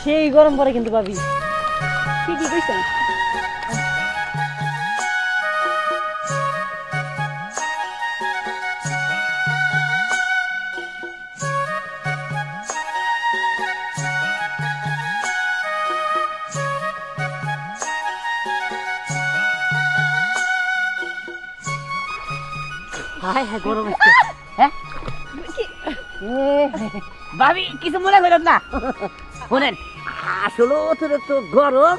সেই গরম পড়ে কিন্তু ভাবি। ঠিকই কইছেন। হায় হায় গরম হচ্ছে। হ্যাঁ ভাবি কিছু মনে করেন না, শোনেন আসলে অতিরিক্ত গরম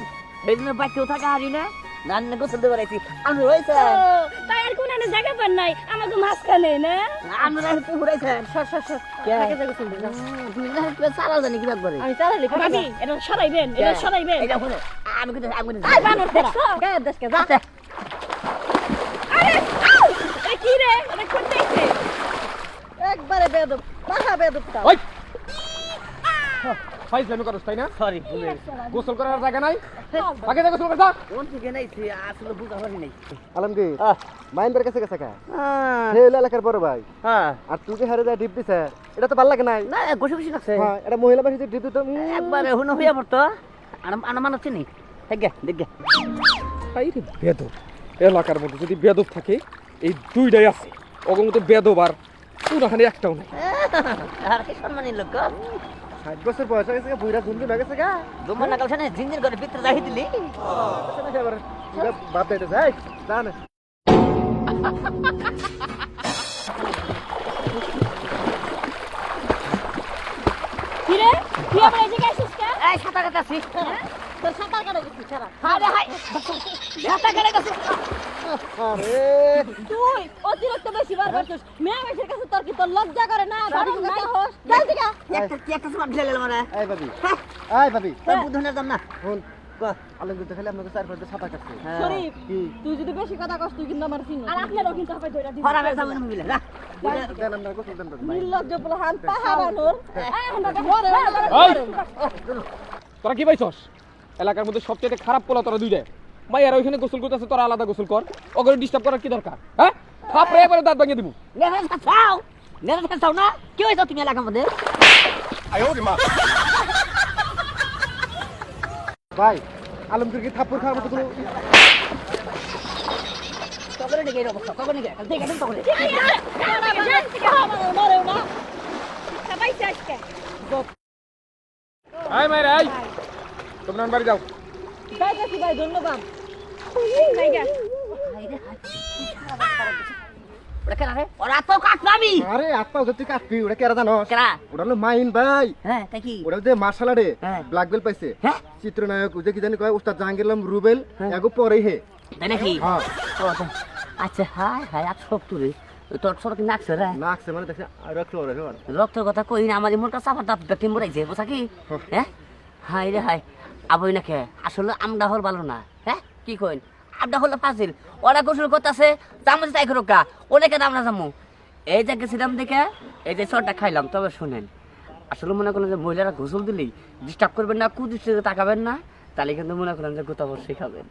এই জন্য বাচ্চাও থাকা হারি না, রান্না গোসল দেবার আইছি। আমি রয়েছে তাই আর কোন জায়গা পান নাই আমাকে মাঝখানে না। আমরা একটু ঘুরাইছেন। সর সর সর কে? আগে যাগো শুনবে না। তুমি না একটু চালাও জানি কি ব্যাপারে। আমি চালালে ভাবি এটা সরাইবেন, এটা সরাইবেন। এটা শুনে আমি কিন্তু আই বানর দেখছো গায়ের দেশকে যা। আরে আউ! এ কি রে এটা করতেইছে একবারে বেয়াদব পাহা বেয়াদবটা। ওই ফাইজলামি করছ তাই না? সরি গোসল করার জায়গা নাই, আগে যা গোসল কর যা। কোন থেকে নাইছি আসলে বুঝা পারি নাই। আলমগীর আহ, মাইন্ডের কাছে গেছে কা আহ, হে হলো এলাকার বড় ভাই, হ্যাঁ আর তুই যে হারে যা ডিপ দিছে এটা তো ভালো লাগে নাই। না গোসল গোসল লাগছে হ্যাঁ এটা মহিলা মানুষ ডিপ দিত একবারে হুনো হইয়া পড়তো। আনা মানছি নি দেখে দেখে আইরে বেদব, এলাকার মধ্যে যদি বেদব থাকে এই দুইটাই আছে, ওগো মতো বেদব আর পুরাখানে একটাও নাই। আর কি সম্মানী লোক 60 বছর বয়স হয়ে গেছে বুইরা ঝুনঝুন হয়ে গেছে গা। দুমন নাকাল ছানে জিঞ্জির করে ভিতরে যাই দিলি। এবার বাপ দাইতে যাই জান কি রে তুই আমার এই জায়গায় আসিস কেন? এই সাঁতার কাটাছি। তোর সাঁতার কাটা গেছিস ছাড়া। হায় হায় সাঁতার কেটে গেছে। আরে তুই অতিরিক্ত বেশি বার করছিস। মেয়ে মানুষের কাছে তোর কি তোর লজ্জা করে না? বাড়ির কাছে হোস চল দিকা। একটা সময় ঢেলে মানে এই ভাবি হ্যাঁ এই ভাবি তোর বুধনের দাম না। শুন আলমগীর তো খালি আপনাকে চার পাঁচটা ছাতা কাটছে। শরীফ কি তুই যদি বেশি কথা কস তুই কিন্তু আমার চিনি। আর আপনারও কিন্তু হবে ধরে দিবি। ফরামের সামনে মিলে না দেন আমরা গোসল দেন ভাই। নির্লজ্জ বলে হান পাহাড়ানোর। তোরা কি পাইছস? এলাকার মধ্যে সবচেয়ে খারাপ পোলা তোরা দুইটা। মাইয়ারা ওইখানে গোসল করতেছে, তোরা আলাদা গোসল কর। ওকে ডিস্টার্ব করার কি দরকার? হ্যাঁ থাপড়ে একবারে দাঁত ভাঙিয়ে দিব। নেড়ে ছাও নেড়ে ছাও না কি হইছো তুমি এলাকার মধ্যে? ভাই আলমগীর কি থাপ্পড় খাওয়ার মতো কোনো তবে নাকি এর অবস্থা তবে নাকি দেখে দেন তখন মরেও না সবাই আজকে আয় মাইরা আয়, তোমরা বাড়ি যাও। যাইতেছি ভাই ধন্যবাদ। ওরা কেন রে? ওরা তো কাটলামি। আরে আত্মা ওদের তুই কাটবি ওটা কেরা জানো? কেরা? ওটা হলো মাইন ভাই। হ্যাঁ তাই কি? ওরা যে মার্শাল আর্টে হ্যাঁ। ব্ল্যাক বেল্ট পাইছে, হ্যাঁ চিত্রনায়ক ওই যে কি জানি কয় উস্তাদ জাহাঙ্গীর আলম রুবেল এগো পরে হে। তাই নাকি? হ্যাঁ আচ্ছা হাই হাই আর সব তুই তোর সর কি নাকছে রে? নাকছে মানে দেখছে আর রক্ত ওরে ওর রক্তের কথা কই না আমার মোটা চাপা দাপ ব্যক্তি মরাইছে বুঝা কি? হ্যাঁ হাই রে হাই আবই নাকি আসলে আমডা হল ভালো না। হ্যাঁ কি কইন আমডা হল ফাজিল। ওরা গোসল করতেছে জামু তাই করুকা অনেকে নাম না জামু এই যে গেছিলাম দেখে এই যে সরটা খাইলাম। তবে শুনেন আসলে মনে করেন যে মহিলারা গোসল দিলেই ডিস্টার্ব করবেন না, কুদৃষ্টিতে তাকাবেন না, তাহলে কিন্তু মনে করেন যে গোতা বসে খাবেন।